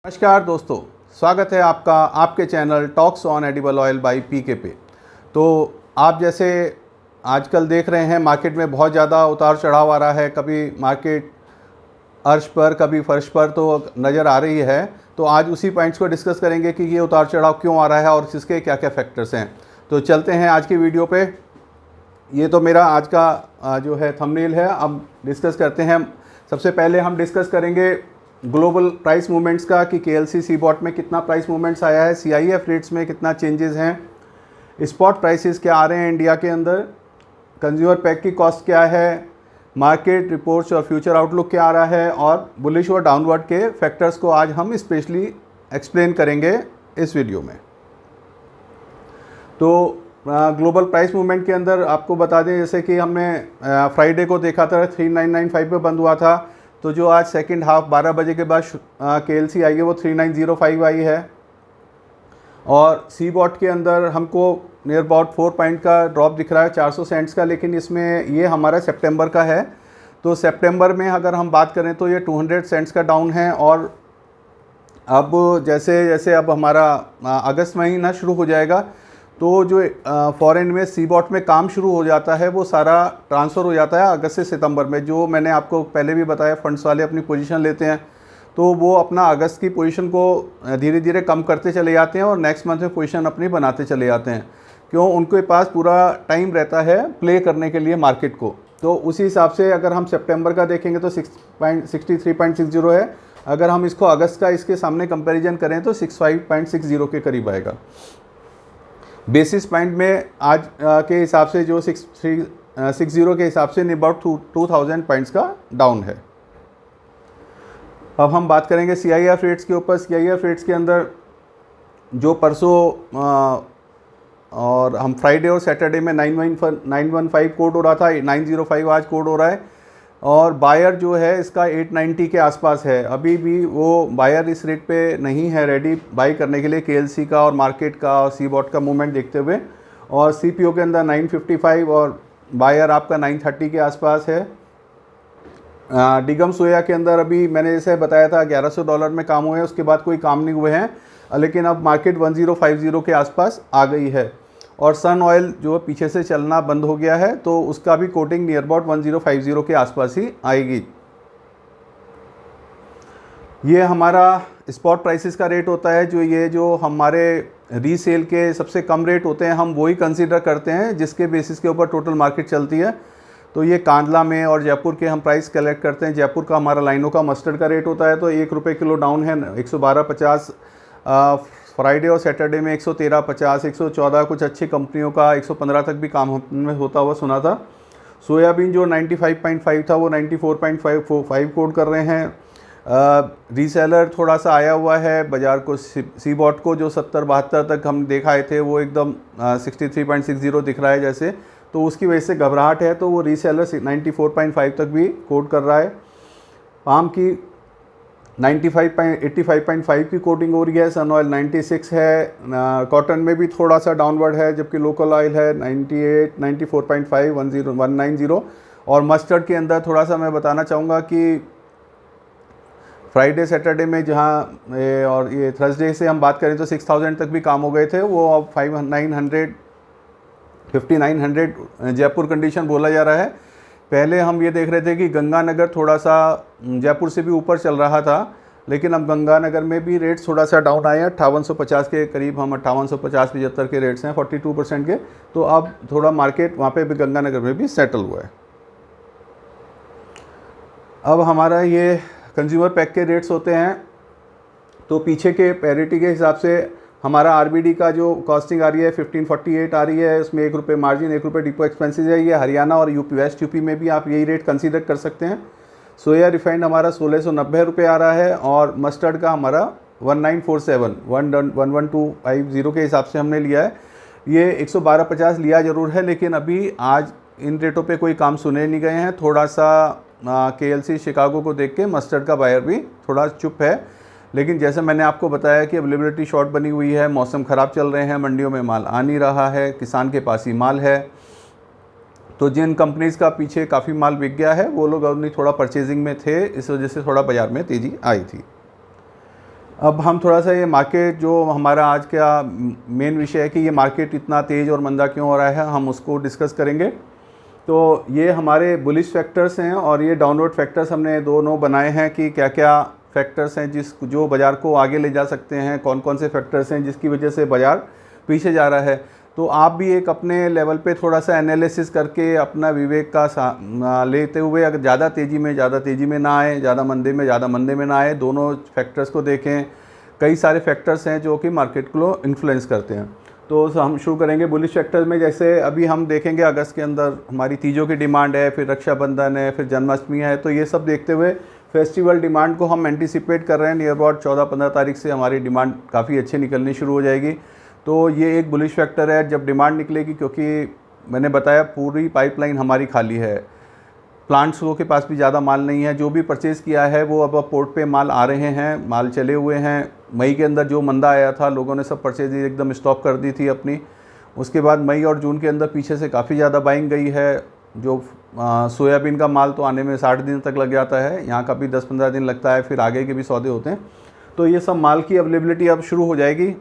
नमस्कार दोस्तों, स्वागत है आपका आपके channel talks on edible oil by PK पे। तो आप जैसे आजकल देख रहे हैं मार्केट में बहुत ज़्यादा उतार चढ़ाव आ रहा है, कभी मार्केट अर्श पर कभी फर्श पर तो नज़र आ रही है। तो आज उसी पॉइंट्स को डिस्कस करेंगे कि ये उतार चढ़ाव क्यों आ रहा है और इसके क्या क्या फैक्टर्स हैं। तो चलते हैं आज की वीडियो पे। ये तो मेरा आज का जो है थंबनेल है। अब डिस्कस करते हैं। सबसे पहले हम डिस्कस करेंगे ग्लोबल प्राइस मूवमेंट्स का कि केएलसी सीबॉट में कितना प्राइस मूवमेंट्स आया है, सीआईएफ रेट्स में कितना चेंजेस हैं, स्पॉट प्राइसेस क्या आ रहे हैं इंडिया के अंदर, कंज्यूमर पैक की कॉस्ट क्या है, मार्केट रिपोर्ट्स और फ्यूचर आउटलुक क्या आ रहा है, और बुलिश और डाउनवर्ड के फैक्टर्स को आज हम स्पेशली एक्सप्लेन करेंगे इस वीडियो में। तो ग्लोबल प्राइस मूवमेंट के अंदर आपको बता दें, जैसे कि हमने फ्राइडे को देखा था 3995 पे बंद हुआ था। तो जो आज सेकंड हाफ 12 बजे के बाद केएलसी आई है वो 3905 आई है। और सीबॉट के अंदर हमको नियर अबाउट 4 पॉइंट का ड्रॉप दिख रहा है 400 सेंट्स का, लेकिन इसमें ये हमारा सितंबर का है। तो सितंबर में अगर हम बात करें तो ये 200 सेंट्स का डाउन है। और अब जैसे जैसे अब हमारा अगस्त महीना शुरू हो जाएगा तो जो फॉरेन में सीबॉट में काम शुरू हो जाता है वो सारा ट्रांसफ़र हो जाता है अगस्त से सितंबर में। जो मैंने आपको पहले भी बताया, फंड्स वाले अपनी पोजीशन लेते हैं तो वो अपना अगस्त की पोजीशन को धीरे धीरे कम करते चले जाते हैं और नेक्स्ट मंथ में पोजीशन अपनी बनाते चले जाते हैं। क्यों? उनके पास पूरा टाइम रहता है प्ले करने के लिए मार्केट को। तो उसी हिसाब से अगर हम सितंबर का देखेंगे तो 63.60 है। अगर हम इसको अगस्त का इसके सामने कंपेरिजन करें तो 65.60 के करीब आएगा। बेसिस पॉइंट में आज के हिसाब से जो 6360 के हिसाब से अबाउट 2000 पॉइंट्स का डाउन है। अब हम बात करेंगे सीआईएफ रेट्स के ऊपर। सीआईएफ रेट्स के अंदर जो परसों और हम फ्राइडे और सैटरडे में 915 कोड हो रहा था, 905 आज कोड हो रहा है। और बायर जो है इसका 890 के आसपास है। अभी भी वो बायर इस रेट पे नहीं है रेडी बाई करने के लिए केएलसी का और मार्केट का और सीबॉट का मूवमेंट देखते हुए। और सीपीओ के अंदर 955 और बायर आपका 930 के आसपास है। डिगम सोया के अंदर अभी मैंने जैसे बताया था $1100 में काम हुए हैं, उसके बाद कोई काम नहीं हुए हैं, लेकिन अब मार्केट 1050 के आसपास आ गई है। और सन ऑयल जो पीछे से चलना बंद हो गया है तो उसका भी कोटिंग नियर अबाउट 1050 के आसपास ही आएगी। ये हमारा स्पॉट प्राइसेस का रेट होता है। जो हमारे रीसेल के सबसे कम रेट होते हैं हम वही कंसीडर करते हैं जिसके बेसिस के ऊपर टोटल मार्केट चलती है। तो ये कांडला में और जयपुर के हम प्राइस कलेक्ट करते हैं। जयपुर का हमारा लाइनों का मस्टर्ड का रेट होता है तो ₹1 किलो डाउन है 112.50। फ्राइडे और सैटरडे में 113.50, 114, कुछ अच्छी कंपनियों का 115 तक भी काम में होता हुआ सुना था। सोयाबीन जो 95.5 था वो 94.5 कोड कर रहे हैं। रीसेलर थोड़ा सा आया हुआ है बाज़ार को। सीबॉट को जो 70-72 तक हम देखाए थे वो एकदम 63.60 दिख रहा है जैसे, तो उसकी वजह से घबराहट है। तो वो रीसेलर 94.5 तक भी कोड कर रहा है। पाम की 85.5 की कोटिंग हो रही है। सन ऑयल 96 है। कॉटन में भी थोड़ा सा डाउनवर्ड है, जबकि लोकल ऑयल है 98, 94.5, 190। और मस्टर्ड के अंदर थोड़ा सा मैं बताना चाहूँगा कि फ्राइडे सैटरडे में जहाँ और ये थर्सडे से हम बात करें तो 6000 तक भी काम हो गए थे, वो अब 5900 जयपुर कंडीशन बोला जा रहा है। पहले हम ये देख रहे थे कि गंगानगर थोड़ा सा जयपुर से भी ऊपर चल रहा था, लेकिन अब गंगानगर में भी रेट्स थोड़ा सा डाउन आए हैं 5850 के करीब। हम 5850-75 के रेट्स हैं 42% के। तो अब थोड़ा मार्केट वहाँ पे भी गंगानगर में भी सेटल हुआ है। अब हमारा ये कंज्यूमर पैक के रेट्स होते हैं तो पीछे के पैरिटी के हिसाब से हमारा आरबीडी का जो कॉस्टिंग आ रही है 1548 आ रही है। उसमें ₹1 मार्जिन, ₹1 डिपो एक्सपेंसेस है। ये हरियाणा और यूपी वेस्ट यूपी में भी आप यही रेट कंसीडर कर सकते हैं। सोया रिफाइंड हमारा ₹1690 आ रहा है। और मस्टर्ड का हमारा 1947 11250 के हिसाब से हमने लिया है। ये 112.50 लिया ज़रूर है, लेकिन अभी आज इन रेटों पे कोई काम सुने नहीं गए हैं। थोड़ा सा केएलसी शिकागो को देख के मस्टर्ड का बायर भी थोड़ा चुप है। लेकिन जैसे मैंने आपको बताया कि अवेलेबिलिटी शॉर्ट बनी हुई है, मौसम ख़राब चल रहे हैं, मंडियों में माल आ नहीं रहा है, किसान के पास ही माल है। तो जिन कंपनीज़ का पीछे काफ़ी माल बिक गया है वो लोग अपनी थोड़ा परचेजिंग में थे, इस वजह से थोड़ा बाज़ार में तेज़ी आई थी। अब हम थोड़ा सा ये मार्केट, जो हमारा आज का मेन विषय है कि ये मार्केट इतना तेज़ और मंदा क्यों हो रहा है, हम उसको डिस्कस करेंगे। तो ये हमारे बुलिश फैक्टर्स हैं और ये डाउनवर्ड फैक्टर्स हमने दोनों बनाए हैं कि क्या क्या फैक्टर्स हैं जो बाज़ार को आगे ले जा सकते हैं, कौन कौन से फैक्टर्स हैं जिसकी वजह से बाज़ार पीछे जा रहा है। तो आप भी एक अपने लेवल पे थोड़ा सा एनालिसिस करके अपना विवेक का लेते हुए, अगर ज़्यादा तेज़ी में ना आए, ज़्यादा मंदे में ना आए, दोनों फैक्टर्स को देखें। कई सारे फैक्टर्स हैं जो कि मार्केट को इन्फ्लुएंस करते हैं। तो हम शुरू करेंगे बुलिश फैक्टर में। जैसे अभी हम देखेंगे अगस्त के अंदर हमारी तीजों की डिमांड है, फिर रक्षाबंधन है, फिर जन्माष्टमी है। तो ये सब देखते हुए फेस्टिवल डिमांड को हम एंटिसिपेट कर रहे हैं। नियर अबाउट 14-15 तारीख से हमारी डिमांड काफ़ी अच्छी निकलनी शुरू हो जाएगी। तो ये एक बुलिश फैक्टर है जब डिमांड निकलेगी, क्योंकि मैंने बताया पूरी पाइपलाइन हमारी खाली है, प्लांट्स के पास भी ज़्यादा माल नहीं है। जो भी परचेज़ किया है वो अब पोर्ट पे माल आ रहे हैं, माल चले हुए हैं। मई के अंदर जो मंदा आया था, लोगों ने सब परचेज एकदम स्टॉप कर दी थी अपनी। उसके बाद मई और जून के अंदर पीछे से काफ़ी ज़्यादा बाइंग गई है। जो सोयाबीन का माल तो आने में 60 दिन तक लग जाता है, यहाँ का भी 10-15 दिन लगता है, फिर आगे के भी सौदे होते हैं। तो ये सब माल की अवेलेबिलिटी अब शुरू हो जाएगी।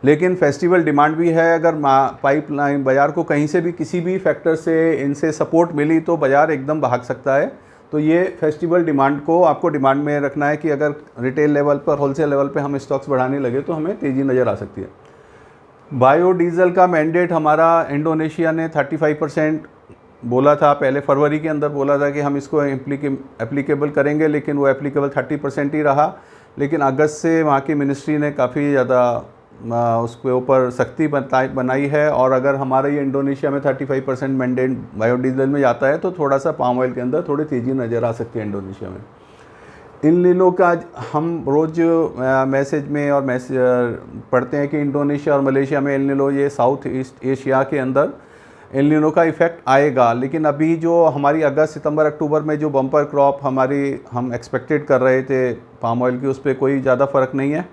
लेकिन फेस्टिवल डिमांड भी है। अगर पाइपलाइन बाज़ार को कहीं से भी किसी भी फैक्टर से इनसे सपोर्ट मिली तो बाज़ार एकदम भाग सकता है। तो ये फेस्टिवल डिमांड को आपको डिमांड में रखना है कि अगर रिटेल लेवल पर, होलसेल लेवल पे हम स्टॉक्स बढ़ाने लगे तो हमें तेज़ी नज़र आ सकती है। बायोडीज़ल का मैंडेट हमारा इंडोनेशिया ने 35% बोला था, पहले फरवरी के अंदर बोला था कि हम इसको एप्लीकेबल करेंगे, लेकिन वो एप्लीकेबल 30% ही रहा। लेकिन अगस्त से वहाँ की मिनिस्ट्री ने काफ़ी ज़्यादा उसके ऊपर सख्ती बनाई है। और अगर हमारा ये इंडोनेशिया में 35% मैंडेट बायोडीजल में जाता है तो थोड़ा सा पाम ऑयल के अंदर थोड़ी तेज़ी नज़र आ सकती है इंडोनेशिया में। इन लिनों का हम रोज़ मैसेज में और पढ़ते हैं कि इंडोनेशिया और मलेशिया में एल निनो, ये साउथ ईस्ट एशिया के अंदर एल निनो का इफ़ेक्ट आएगा। लेकिन अभी जो हमारी अगस्त, सितंबर, अक्टूबर में जो बम्पर क्रॉप हम एक्सपेक्टेड कर रहे थे पाम ऑयल की, उस पर कोई ज़्यादा फ़र्क नहीं है।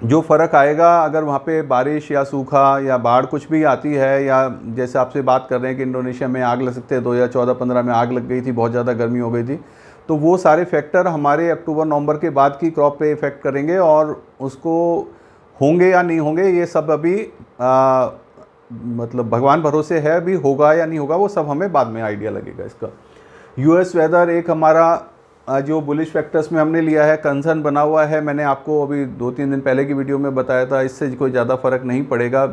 जो फ़र्क आएगा अगर वहाँ पे बारिश या सूखा या बाढ़ कुछ भी आती है, या जैसे आपसे बात कर रहे हैं कि इंडोनेशिया में आग लग सकते हैं, 2014-15 में आग लग गई थी, बहुत ज़्यादा गर्मी हो गई थी। तो वो सारे फैक्टर हमारे अक्टूबर-नवंबर के बाद की क्रॉप पे इफ़ेक्ट करेंगे, और उसको होंगे या नहीं होंगे ये सब अभी मतलब भगवान भरोसे है। अभी होगा या नहीं होगा वो सब हमें बाद में आइडिया लगेगा इसका। यूएस वेदर एक हमारा जो बुलिश फैक्टर्स में हमने लिया है, कंसर्न बना हुआ है। मैंने आपको अभी 2-3 दिन पहले की वीडियो में बताया था, इससे कोई ज़्यादा फ़र्क नहीं पड़ेगा।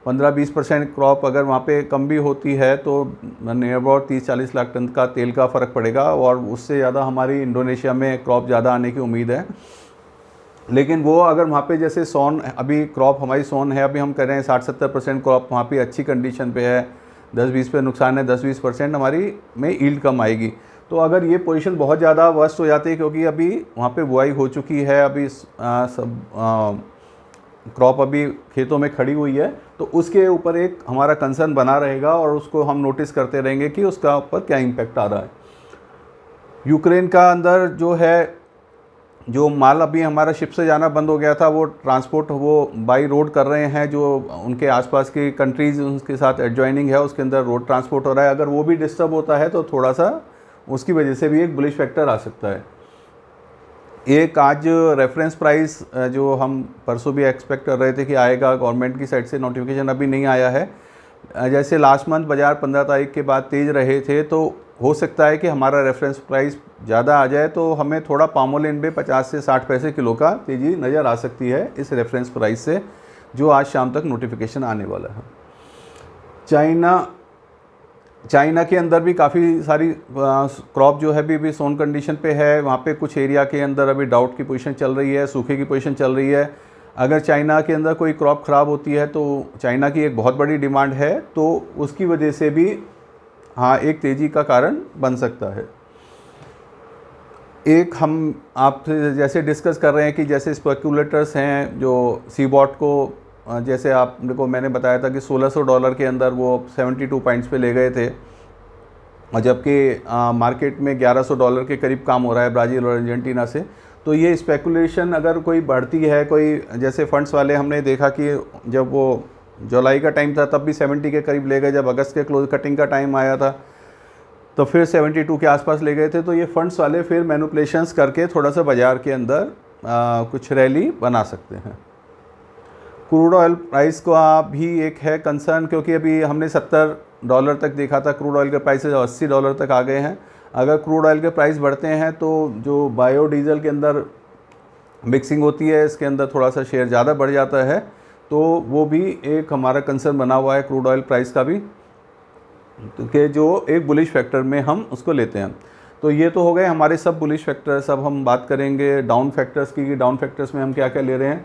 15-20% क्रॉप अगर वहाँ पे कम भी होती है तो नियर अबाउट 30-40 लाख टन का तेल का फ़र्क पड़ेगा, और उससे ज़्यादा हमारी इंडोनेशिया में क्रॉप ज़्यादा आने की उम्मीद है। लेकिन वो अगर वहाँ पे जैसे सोन, अभी क्रॉप हमारी सोन है, अभी हम कर रहे हैं 60-70% क्रॉप वहाँ पे अच्छी कंडीशन पे है, 10-20 पे नुकसान है, 10-20% हमारी में ईल्ड कम आएगी। तो अगर ये पोजीशन बहुत ज़्यादा वर्स्ट हो जाती है, क्योंकि अभी वहाँ पे बुआई हो चुकी है, अभी सब क्रॉप अभी खेतों में खड़ी हुई है, तो उसके ऊपर एक हमारा कंसर्न बना रहेगा और उसको हम नोटिस करते रहेंगे कि उसका ऊपर क्या इम्पेक्ट आ रहा है। यूक्रेन का अंदर जो है, जो माल अभी हमारा शिप से जाना बंद हो गया था, वो ट्रांसपोर्ट वो बाई रोड कर रहे हैं। जो उनके आसपास की कंट्रीज़ उनके साथ एडजॉइनिंग है, उसके अंदर रोड ट्रांसपोर्ट हो रहा है। अगर वो भी डिस्टर्ब होता है तो थोड़ा सा उसकी वजह से भी एक बुलिश फैक्टर आ सकता है। एक आज रेफरेंस प्राइस जो हम परसों भी एक्सपेक्ट कर रहे थे कि आएगा, गवर्नमेंट की साइड से नोटिफिकेशन अभी नहीं आया है। जैसे लास्ट मंथ बाज़ार 15 तारीख के बाद तेज़ रहे थे, तो हो सकता है कि हमारा रेफरेंस प्राइस ज़्यादा आ जाए, तो हमें थोड़ा पामोलिन में 50 से 60 पैसे किलो का तेज़ी नज़र आ सकती है इस रेफरेंस प्राइस से, जो आज शाम तक नोटिफिकेशन आने वाला है। चाइना के अंदर भी काफ़ी सारी क्रॉप जो है भी सोन कंडीशन पे है। वहाँ पे कुछ एरिया के अंदर अभी डाउट की पोजीशन चल रही है, सूखे की पोजीशन चल रही है। अगर चाइना के अंदर कोई क्रॉप ख़राब होती है तो चाइना की एक बहुत बड़ी डिमांड है, तो उसकी वजह से भी एक तेज़ी का कारण बन सकता है। एक हम आपसे जैसे डिस्कस कर रहे हैं कि जैसे स्पेकुलेटर्स हैं जो सीबॉट को, जैसे आपको मैंने बताया था कि $1600 के अंदर वो 72 पॉइंट्स पे ले गए थे, और जबकि मार्केट में $1100 के करीब काम हो रहा है ब्राज़ील और अर्जेंटीना से। तो ये स्पेकुलेशन अगर कोई बढ़ती है, कोई जैसे फंड्स वाले हमने देखा कि जब वो जुलाई का टाइम था तब भी 70 के करीब ले गए, जब अगस्त के क्लोज कटिंग का टाइम आया था तो फिर 72 के आसपास ले गए थे। तो ये फंड्स वाले फिर मैनिपुलेशंस करके थोड़ा सा बाज़ार के अंदर कुछ रैली बना सकते हैं। क्रूड ऑयल प्राइस का भी एक है कंसर्न, क्योंकि अभी हमने $70 तक देखा था क्रूड ऑयल के प्राइसेस, $80 तक आ गए हैं। अगर क्रूड ऑयल के प्राइस बढ़ते हैं तो जो बायोडीज़ल के अंदर मिक्सिंग होती है इसके अंदर थोड़ा सा शेयर ज़्यादा बढ़ जाता है, तो वो भी एक हमारा कंसर्न बना हुआ है क्रूड ऑयल प्राइस का भी, कि जो एक बुलिश फैक्टर में हम उसको लेते हैं। तो ये तो हो गए हमारे सब बुलिश फैक्टर्स। अब हम बात करेंगे डाउन फैक्टर्स की, डाउन फैक्टर्स में हम क्या क्या ले रहे हैं।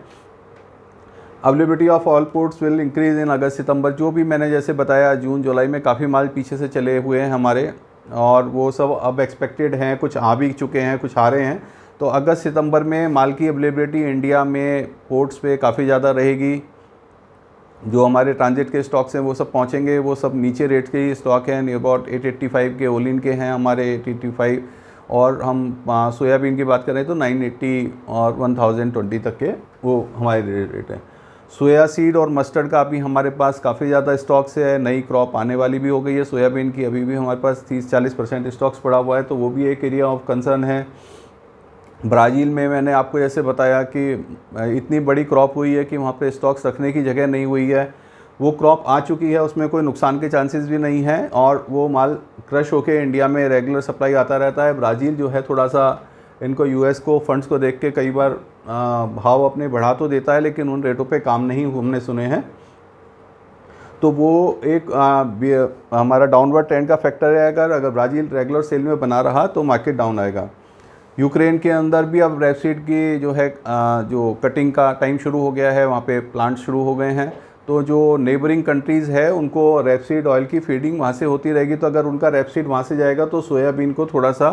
Availability of all ports will increase in August September, जो भी मैंने जैसे बताया जून जुलाई में काफ़ी माल पीछे से चले हुए हैं हमारे, और वो सब अब एक्सपेक्टेड हैं, कुछ आ भी चुके हैं, कुछ आ रहे हैं। तो अगस्त सितंबर में माल की अवेलेबिलिटी इंडिया में पोर्ट्स पे काफ़ी ज़्यादा रहेगी। जो हमारे ट्रांजिट के स्टॉक्स हैं वो सब पहुंचेंगे, वो सब नीचे रेट के ही स्टॉक हैं, नियर अबाउट 885 के ओलिन के हैं हमारे 885, और हम सोयाबीन की बात करें तो 980 और 1020 तक के वो हमारे रेट हैं। सोया सीड और मस्टर्ड का भी हमारे पास काफ़ी ज़्यादा स्टॉक्स है, नई क्रॉप आने वाली भी हो गई है सोयाबीन की, अभी भी हमारे पास 30-40% स्टॉक्स पड़ा हुआ है, तो वो भी एक एरिया ऑफ कंसर्न है। ब्राज़ील में मैंने आपको जैसे बताया कि इतनी बड़ी क्रॉप हुई है कि वहाँ पे स्टॉक्स रखने की जगह नहीं हुई है। वो क्रॉप आ चुकी है, उसमें कोई नुकसान के चांसेस भी नहीं हैं, और वो माल क्रश होके इंडिया में रेगुलर सप्लाई आता रहता है। ब्राज़ील जो है थोड़ा सा इनको यूएस को फंड्स को देख के कई बार भाव अपने बढ़ा तो देता है, लेकिन उन रेटों पे काम नहीं हमने सुने हैं। तो वो एक हमारा डाउनवर्ड ट्रेंड का फैक्टर है। अगर ब्राज़ील रेगुलर सेल में बना रहा तो मार्केट डाउन आएगा। यूक्रेन के अंदर भी अब रेपसीड की जो है जो कटिंग का टाइम शुरू हो गया है, वहाँ पे प्लांट शुरू हो गए हैं। तो जो नेबरिंग कंट्रीज़ है उनको रेपसीड ऑयल की फीडिंग वहाँ से होती रहेगी। तो अगर उनका रेपसीड वहाँ से जाएगा तो सोयाबीन को थोड़ा सा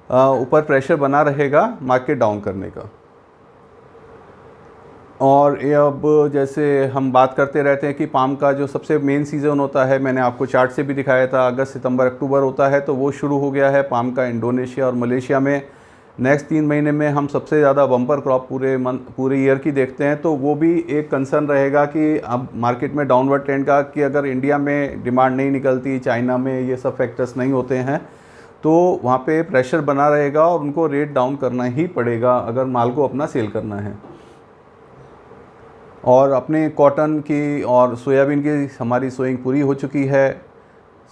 ऊपर प्रेशर बना रहेगा मार्केट डाउन करने का। और ये अब जैसे हम बात करते रहते हैं कि पाम का जो सबसे मेन सीज़न होता है, मैंने आपको चार्ट से भी दिखाया था, अगस्त सितंबर अक्टूबर होता है, तो वो शुरू हो गया है पाम का इंडोनेशिया और मलेशिया में। नेक्स्ट 3 महीने में हम सबसे ज़्यादा बम्पर क्रॉप पूरे ईयर की देखते हैं। तो वो भी एक कंसर्न रहेगा कि अब मार्केट में डाउनवर्ड ट्रेंड का, कि अगर इंडिया में डिमांड नहीं निकलती, चाइना में ये सब फैक्टर्स नहीं होते हैं, तो वहाँ पे प्रेशर बना रहेगा और उनको रेट डाउन करना ही पड़ेगा अगर माल को अपना सेल करना है। और अपने कॉटन की और सोयाबीन की हमारी सोइंग पूरी हो चुकी है।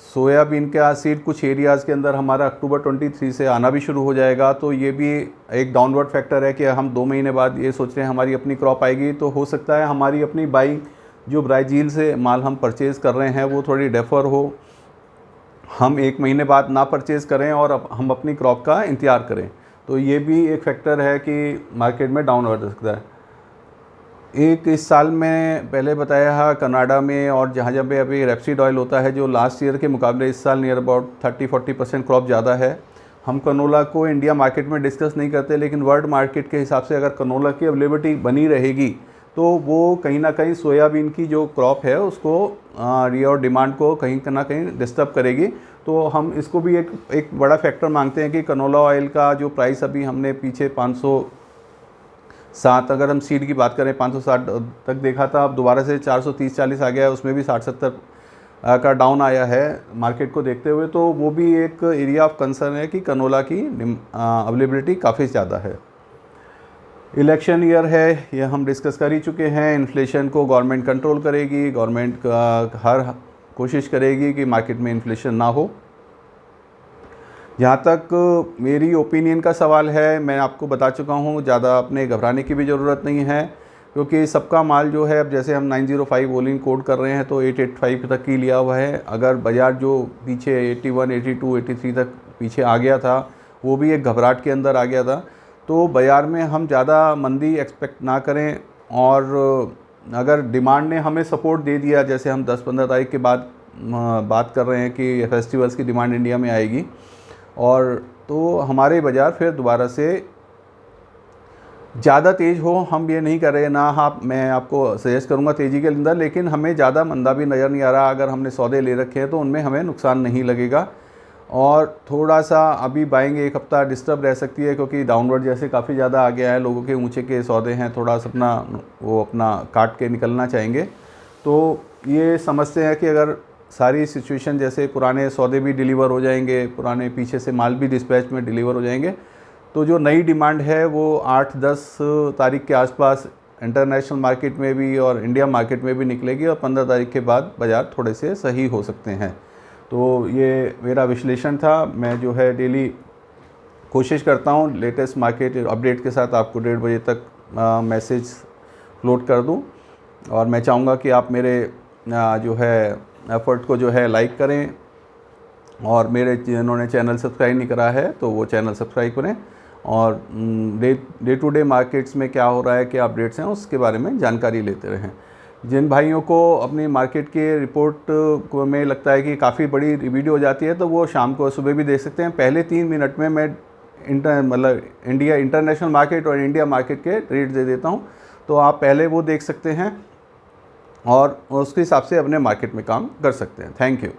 सोयाबीन का सीड कुछ एरियाज़ के अंदर हमारा अक्टूबर 23 से आना भी शुरू हो जाएगा। तो ये भी एक डाउनवर्ड फैक्टर है कि हम 2 महीने बाद ये सोच रहे हैं हमारी अपनी क्रॉप आएगी, तो हो सकता है हमारी अपनी बाइंग जो ब्राज़ील से माल हम परचेज़ कर रहे हैं वो थोड़ी डेफर हो, हम 1 महीने बाद ना परचेज़ करें और हम अपनी क्रॉप का इंतज़ार करें। तो ये भी एक फैक्टर है कि मार्केट में डाउन हो सकता है। एक इस साल में पहले बताया है कनाडा में और जहाँ जहाँ पे अभी रेपसीड ऑयल होता है, जो लास्ट ईयर के मुकाबले इस साल नियर अबाउट 30-40% क्रॉप ज़्यादा है। हम कनोला को इंडिया मार्केट में डिस्कस नहीं करते, लेकिन वर्ल्ड मार्केट के हिसाब से अगर कनोला की अवेलेबिलिटी बनी रहेगी तो वो कहीं ना कहीं सोयाबीन की जो क्रॉप है उसको और डिमांड को कहीं ना कहीं डिस्टर्ब करेगी। तो हम इसको भी एक बड़ा फैक्टर मांगते हैं कि कनोला ऑयल का जो प्राइस अभी हमने पीछे 507, अगर हम सीड की बात करें 560 तक देखा था, अब दोबारा से 430-40 आ गया है, उसमें भी 60-70 का डाउन आया है मार्केट को देखते हुए। तो वो भी एक एरिया ऑफ कंसर्न है कि कनोला की अवेलेबिलिटी काफ़ी ज़्यादा है। इलेक्शन ईयर है, ये हम डिस्कस कर ही चुके हैं। इन्फ्लेशन को गवर्नमेंट कंट्रोल करेगी, गवर्नमेंट हर कोशिश करेगी कि मार्केट में इन्फ्लेशन ना हो। जहाँ तक मेरी ओपिनियन का सवाल है, मैं आपको बता चुका हूँ, ज़्यादा अपने घबराने की भी ज़रूरत नहीं है, क्योंकि सबका माल जो है, अब जैसे हम 905 ओलिन कोड कर रहे हैं तो 885 तक ही लिया हुआ है। अगर बाजार जो पीछे 81, 82, 83 तक पीछे आ गया था, वो भी एक घबराहट के अंदर आ गया था। तो बाजार में हम ज़्यादा मंदी एक्सपेक्ट ना करें, और अगर डिमांड ने हमें सपोर्ट दे दिया, जैसे हम 10-15 तारीख के बाद बात कर रहे हैं कि फेस्टिवल्स की डिमांड इंडिया में आएगी, और तो हमारे बाज़ार फिर दोबारा से ज़्यादा तेज़ हो, हम ये नहीं कर रहे ना। हाँ, मैं आपको सजेस्ट करूँगा तेज़ी के अंदर, लेकिन हमें ज़्यादा मंदा भी नज़र नहीं आ रहा। अगर हमने सौदे ले रखे हैं तो उनमें हमें नुकसान नहीं लगेगा, और थोड़ा सा अभी बाइंग 1 हफ़्ता डिस्टर्ब रह सकती है, क्योंकि डाउनवर्ड जैसे काफ़ी ज़्यादा आ गया है, लोगों के ऊंचे के सौदे हैं, थोड़ा सा अपना काट के निकलना चाहेंगे। तो ये समझते हैं कि अगर सारी सिचुएशन जैसे पुराने सौदे भी डिलीवर हो जाएंगे, पुराने पीछे से माल भी डिस्पैच में डिलीवर हो जाएंगे, तो जो नई डिमांड है वो 8-10 तारीख के आसपास इंटरनेशनल मार्केट में भी और इंडिया मार्केट में भी निकलेगी और 15 तारीख के बाद बाज़ार थोड़े से सही हो सकते हैं। तो ये मेरा विश्लेषण था। मैं जो है डेली कोशिश करता हूँ लेटेस्ट मार्केट अपडेट के साथ आपको 1:30 बजे तक मैसेज अपलोड कर दूँ, और मैं चाहूँगा कि आप मेरे जो है एफर्ट को जो है लाइक करें, और मेरे जिन्होंने चैनल सब्सक्राइब नहीं करा है तो वो चैनल सब्सक्राइब करें, और डे टू डे मार्केट्स में क्या हो रहा है, क्या अपडेट्स हैं, उसके बारे में जानकारी लेते रहें। जिन भाइयों को अपनी मार्केट के रिपोर्ट को में लगता है कि काफ़ी बड़ी वीडियो हो जाती है तो वो शाम को सुबह भी देख सकते हैं। पहले 3 मिनट में मैं इंडिया इंटरनेशनल मार्केट और इंडिया मार्केट के रेट दे देता हूँ, तो आप पहले वो देख सकते हैं और उसके हिसाब से अपने मार्केट में काम कर सकते हैं। Thank you.